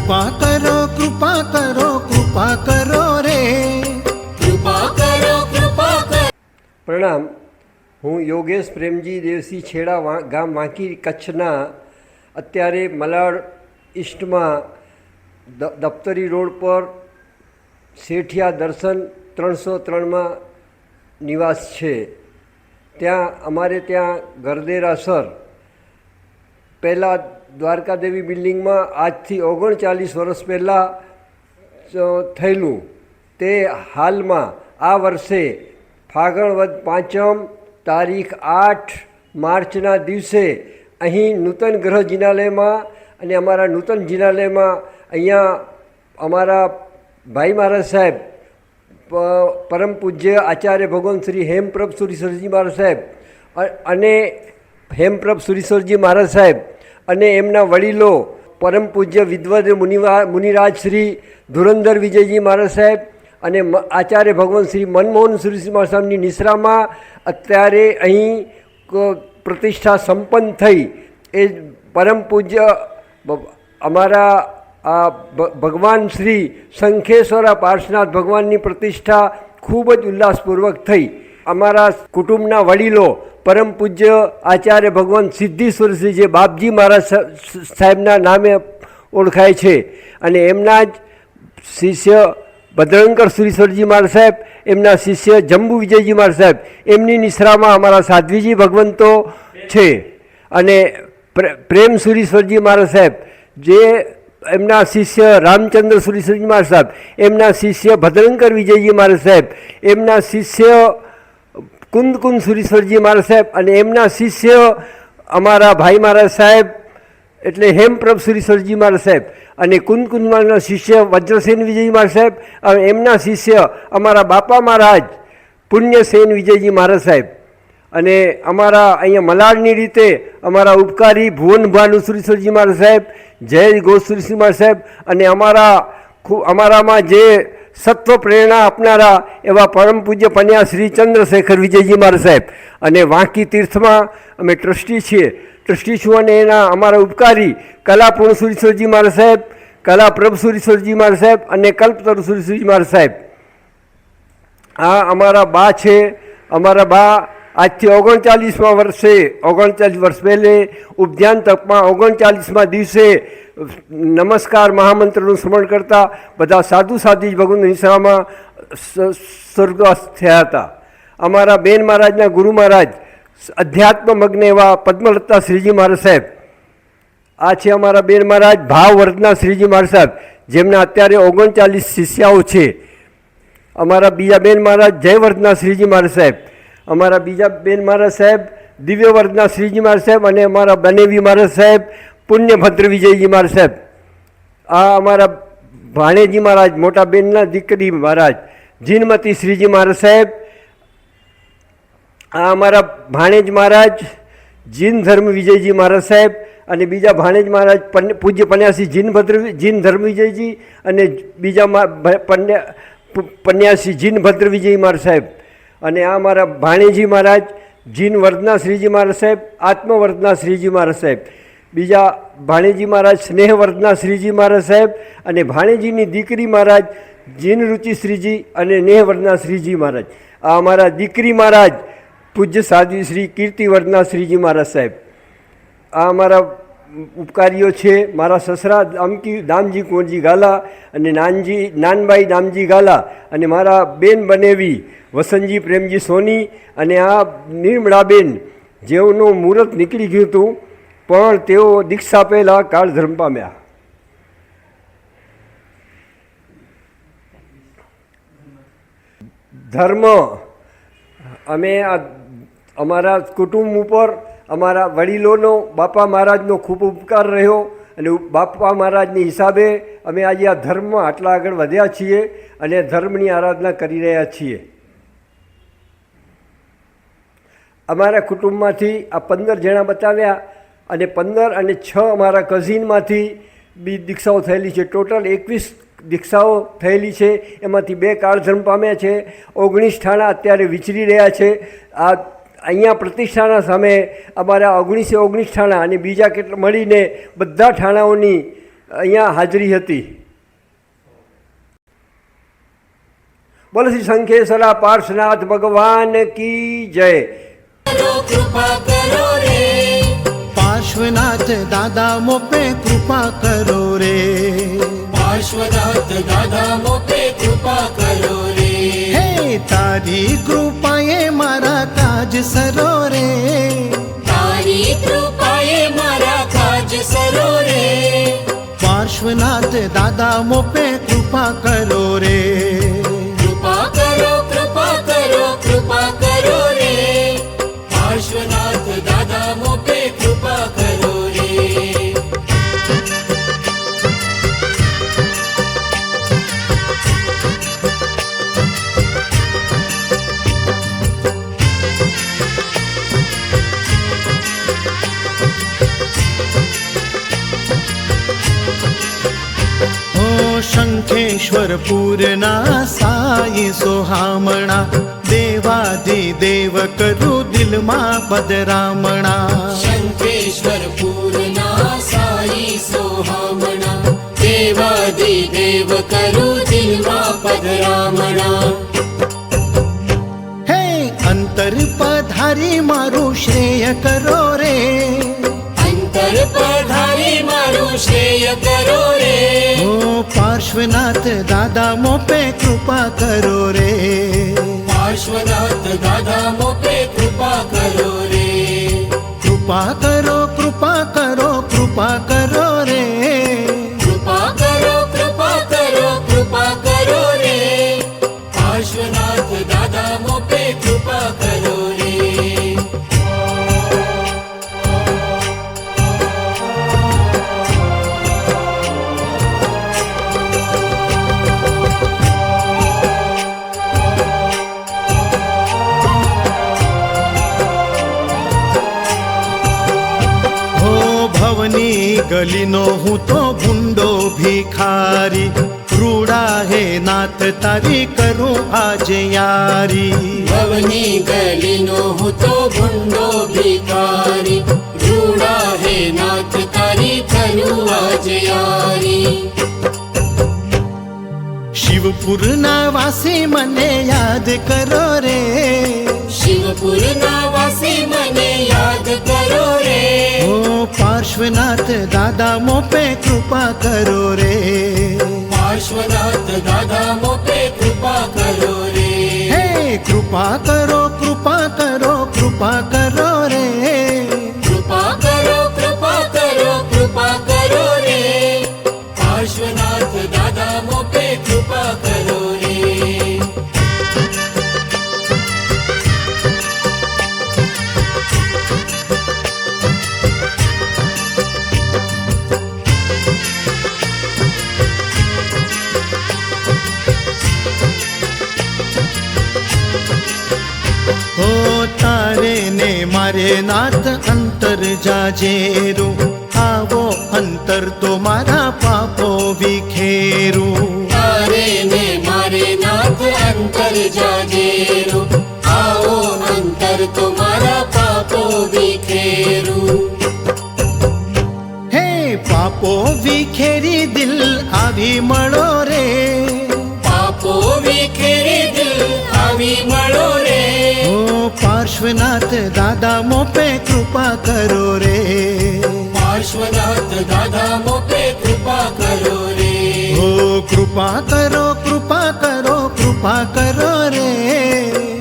કૃપા કરો કૃપા કરો કૃપા કરો રે, કૃપા કરો કૃપા કરો. પ્રણામ. હું યોગેશ પ્રેમજી દેવસી છેડા ગામ વાંકી કચ્છના અત્યારે મલાડ ઈસ્ટમાં દફતરી રોડ પર શેઠિયા દર્શન 303માં નિવાસ છે. ત્યાં અમારે ત્યાં ગરદેરાસર પહેલાં દ્વારકાદેવી બિલ્ડિંગમાં આજથી 39 વર્ષ પહેલાં થયેલું. તે હાલમાં આ વર્ષે ફાગણ વદ 5 તારીખ 8 માર્ચના દિવસે અહીં નૂતન ગ્રહ જિનાલયમાં અને અમારા નૂતન જિનાલયમાં અહીંયા અમારા ભાઈ મહારાજ સાહેબ પરમ પૂજ્ય આચાર્ય ભગવાન શ્રી હેમપ્રભ સુરીશ્વરજી મહારાજ સાહેબ અને હેમપ્રભ સુરીશ્વરજી મહારાજ સાહેબ અને એમના વડીલો પરમ પૂજ્ય વિદ્વદ મુનિરાજ શ્રી ધુરંધર વિજયજી મહારાજ સાહેબ અને આચાર્ય ભગવાન શ્રી મનમોહન સુરીશ્વરજી મહારાજ સાહેબની નિશ્રામાં અત્યારે અહીં પ્રતિષ્ઠા સંપન્ન થઈ. એ પરમ પૂજ્ય અમારા આ ભગવાન શ્રી શંખેશ્વરા પાર્શનાથ ભગવાનની પ્રતિષ્ઠા ખૂબ જ ઉલ્લાસપૂર્વક થઈ. અમારા કુટુંબના વડીલો પરમ પૂજ્ય આચાર્ય ભગવાન સિદ્ધેશ્વરજી જે બાપજી મહારાજ સાહેબના નામે ઓળખાય છે અને એમના જ શિષ્ય ભદ્રંકર સુરીશ્વરજી મહારાજ સાહેબ, એમના શિષ્ય જંબુ વિજયજી મહારાજ સાહેબ, એમની નિશ્રામાં અમારા સાધ્વીજી ભગવંતો છે અને પ્રેમ સુરીશ્વરજી મહારાજ સાહેબ જે એમના શિષ્ય રામચંદ્ર સુરીશ્વરજી મહારાજ સાહેબ, એમના શિષ્ય ભદ્રંકર વિજયજી મહારાજ સાહેબ, એમના શિષ્ય કુંદ સુરીશ્વરજી મહારાજ સાહેબ અને એમના શિષ્ય અમારા ભાઈ મહારાજ સાહેબ એટલે હેમપ્રભ સુરીશ્વરજી મહારાજ સાહેબ અને કુંદના શિષ્ય વજ્રસેન વિજયજી મહારાજ સાહેબ અને એમના શિષ્ય અમારા બાપા મહારાજ પુણ્યસેન વિજયજી મહારાજ સાહેબ અને અમારા અહીંયા મલાડની રીતે અમારા ઉપકારી ભુવન ભાનુ સુરીશ્વરજી મહારાજ સાહેબ, જય ગોસુરીશ્વરજી મહારાજ સાહેબ અને અમારામાં જે સત્વ પ્રેરણા આપનારા એવા પરમ પૂજ્ય પન્યા શ્રી ચંદ્રશેખર વિજયજી મહારાજ સાહેબ અને વાંકી તીર્થમાં અમે ટ્રસ્ટી છીએ. ટ્રસ્ટી છું અને એના અમારા ઉપકારી કલાપૂર્ણ સુરીશ્વરજી મહારાજ સાહેબ, કલાપ્રભ સુરીશ્વરજી મહારાજ સાહેબ અને કલ્પતરુ સુરીશ્વરજી મહારાજ સાહેબ. આ અમારા બા છે. અમારા બા આજથી 39મા વર્ષે 39 વર્ષ પહેલે ઉપધ્યાન તપમાં 39મા દિવસે નમસ્કાર મહામંત્રનું સ્મરણ કરતા બધા સાધુ સાધી ભગવાનની નિશ્રામાં સ્વર્ગસ્થ થયા હતા. અમારા બેન મહારાજના ગુરુ મહારાજ અધ્યાત્મ મગ્ન એવા પદ્મલતા શ્રીજી મહારાજ સાહેબ. આ છે અમારા બેન મહારાજ ભાવવર્ધના શ્રીજી મહારાજ સાહેબ, જેમના અત્યારે 39 શિષ્યાઓ છે. અમારા બીજા બેન મહારાજ જયવર્ધના શ્રીજી મહારાજ સાહેબ, અમારા બીજા બેન મહારાજ સાહેબ દિવ્યવર્ધના શ્રીજી મહારાજ સાહેબ અને અમારા બનેવી મહારાજ સાહેબ પુણ્યભદ્ર વિજયજી મહારાજ સાહેબ. આ અમારા ભાણેજી મહારાજ મોટા બેનના દીકરી મહારાજ જીનમતી શ્રીજી મહારાજ સાહેબ. આ અમારા ભાણેજ મહારાજ જીન ધર્મ વિજયજી મહારાજ સાહેબ અને બીજા ભાણેજ મહારાજ પૂજ્ય પન્યાસી જીન ધર્મ વિજયજી અને બીજા પન્યાસી જીન ભદ્ર વિજય મહારાજ સાહેબ અને આ અમારા ભાણેજી મહારાજ જીન વર્ધના શ્રીજી મહારાજ સાહેબ, આત્મવર્ધના શ્રીજી મહારાજ સાહેબ. બીજા ભાણેજી મહારાજ સ્નેહવર્ધના શ્રીજી મહારાજ સાહેબ અને ભાણેજીની દીકરી મહારાજ જીન રુચિ શ્રીજી અને નેહવર્ધના શ્રીજી મહારાજ. આ અમારા દીકરી મહારાજ પૂજ્ય સાધ્વી શ્રી કીર્તિવર્ધના શ્રીજી મહારાજ સાહેબ. આ અમારા ઉપકારીઓ છે. મારા સસરા દામજી કુંવરજી ગાલા અને નાનબાઈ દામજી ગાલા અને મારા બેન બનેવી વસંતજી પ્રેમજી સોની અને આ નિર્મળાબેન જેઓનું મુહૂર્ત નીકળી ગયું હતું પણ તેઓ દીક્ષા પહેલાં કાળ ધર્મ પામ્યા. ધર્મ અમે અમારા કુટુંબ ઉપર અમારા વડીલોનો બાપા મહારાજનો ખૂબ ઉપકાર રહ્યો અને બાપા મહારાજની હિસાબે અમે આજે આ ધર્મમાં આટલા આગળ વધ્યા છીએ અને ધર્મની આરાધના કરી રહ્યા છીએ. અમારા કુટુંબમાંથી આ 15 જણા બતાવ્યા અને 15 અને 6 અમારા કઝિનમાંથી બી દીક્ષાઓ થયેલી છે. ટોટલ 21 દીક્ષાઓ થયેલી છે. એમાંથી 2 કાળધર્મ પામ્યા છે. 19 ઠાણા અત્યારે વિચરી રહ્યા છે. આ અહીંયા પ્રતિષ્ઠાના સામે અમારા 19 ઠાણા અને બીજા કેટલા મળીને બધા ઠાણાઓની અહીંયા હાજરી હતી. બોલો શ્રી શંખેશ્વરા પાર્શ્વનાથ ભગવાન કી જય. કૃપા કરો રે, पार्श्वनाथ दादा मोपे कृपा करो रे. પાર્શ્વનાથ દાદા મોપે કૃપા કરો રે. हे तारी कृपाए मारा काज सरो रे. તારી કૃપાએ મારા કાજ સરો રે. पार्श्वनाथ दादा मोपे कृपा करो रे. કૃપા કરો, કૃપા કરો, કૃપા કરો રે. પાર્શ્વનાથ દાદા મોપે કૃપા કરો રે. शंखेश्वर पूरना साई सोहामणा देवाधिदेव करु दिल मा पदरामणा. શંખેશ્વર પૂરના સાઈ સોહામણા દેવાદિદેવ કરું દિલમાં પધરામણા. हे अंतर पधारी मारू श्रेय करो रे. અંતર પધારી મારું શ્રેય કરો રે. ओ पार्श्वनाथ दादा मोपे कृपा करो रे. પાર્શ્વનાથ દાદા મોપે કૃપા કરો રે. कृपा करो, कृपा करो, कृपा करो રે. કૃપા કરો, કૃપા કરો, કૃપા કરો રે. પાર્શ્વનાથ દાદા મોપે કૃપા કરો રે. हो भवनी गलीनो हूँ तो भूंडो भिखारी. रूड़ा हे नाथ तारी करूं आज यारी. ભવની ગલીનો હું તો ભૂંડો ભિખારી. રૂડા હે નાથ તારી કરું આજ યારી. શિવપુરના વાસી મને યાદ કરો રે. શિવપુરના વાસી મને યાદ કરો રે. ઓ પાર્શ્વનાથ દાદા મોપે કૃપા કરો રે. પાર્શ્વનાથ દાદા મોપે કૃપા કરો રે. હે કૃપા કરો, કૃપા કરો, કૃપા કરો રે. કૃપા કરો, કૃપા કરો, કૃપા કરો રે. પાર્શ્વનાથ દાદા મોપે કૃપા કરો રે. ઓ તારે ને મારે નાથ અંતર જાજેરું. આવો અંતર તો મારા પાપો વિખેરું. તારે ને મારે નાથ અંતર જાજેરો. આવો અંતર તો મારા પાપો વિખેરું. હે પાપો વિખેરી દિલ આવી મળો રે. પાપો વિખેરી દિલ આવી મળો રે. ઓ પાર્શ્વનાથ દાદા મોપે કૃપા કરો રે. પાર્શ્વનાથ દાદા મોપે કૃપા કરો રે. ઓ કૃપા કરો, કૃપા કરો, કૃપા કરો રે.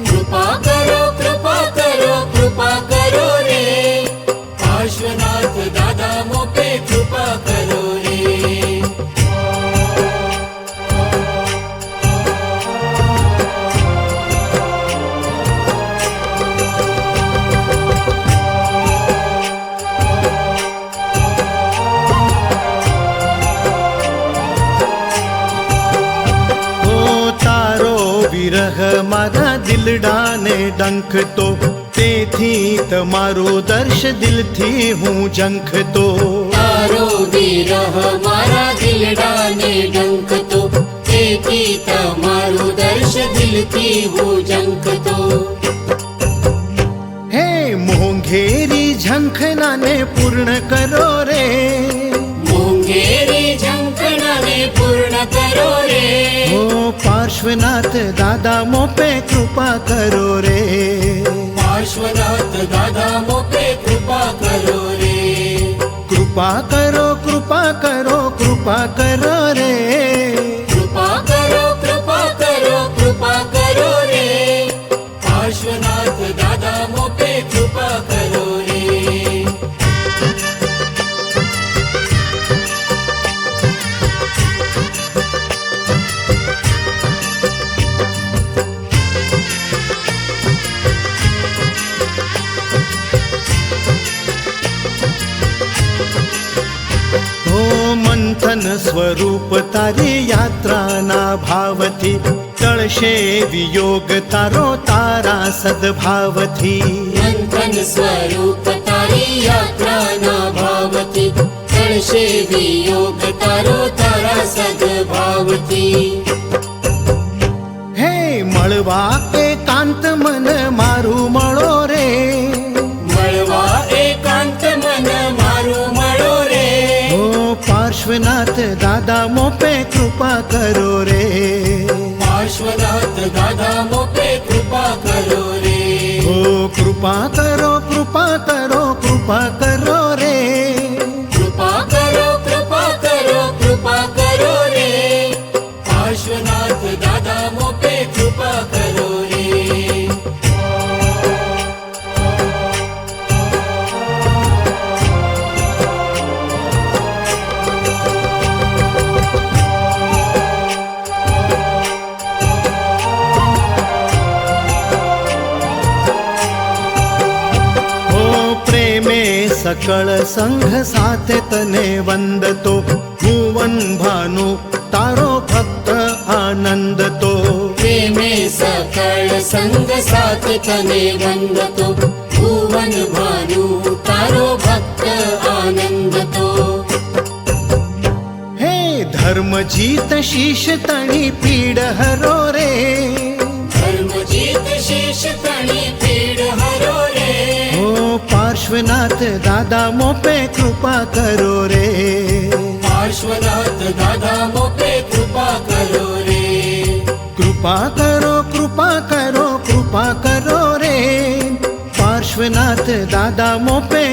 કૃપા કરો, કૃપા કરો, કૃપા કરો રે. પાર્શ્વનાથ દાદા મોપે કૃપા કરો રે. વિરહ મારા દિલડાને ડંખતો. તેથી તમારો દર્શ દિલથી હું ઝંખતો. તારો વિરહ મારા દિલડાને ડંખતો. તેથી તમારો દર્શ દિલથી હું ઝંખતો. હે મોંઘેરી ઝંખનાને પૂર્ણ કરો રે. મોંઘેરી पार्श्वनाथ दादा मोपे कृपा करो रे पार्श्वनाथ दादा मोपे कृपा करो रे कृपा करो कृपा करो कृपा करो रे कृपा करो कृपा करो कृपा करो रे पार्श्वनाथ दादा मोपे कृपा करो रे हो मंथन स्वरूप तारी यात्रा ना भावथी तळशे वियोग तारो तारा सद्भावथी मंथन स्वरूप तारी यात्रा ना भावती तळशे वियोग तारो तारा सद्भावती हे मळवा एकांत मन मारू मळो रे मळवा एकांत मन मारू मळो रे हो पार्श्वनाथ दादा मोपे कृपा करो रे पार्श्वनाथ दादा मोपे कृपा करो रे हो कृपा करो कृपा करो कृपा करो रे कृपा करो कृपा करो कृपा करो रे पार्श्वनाथ दादा मोपे कृपा करो रे हो प्रेमे सकळ संघ साथे तने वंदतो भुवन भानु तारो भक्त आनंद तो प्रेमे सकळ संग साथ तने वंदतो भुवन भानु तारो भक्त आनंद तो हे धर्म जीत शीश तणी पीड हरो रे धर्मजीत शीश तणी पीड हरो रे हो पार्श्वनाथ दादा मोपे कृपा करो रे पार्श्वनाथ दादा मोपे कृपा करो रे कृपा करो कृपा करो कृपा करो रे पार्श्वनाथ दादा मोपे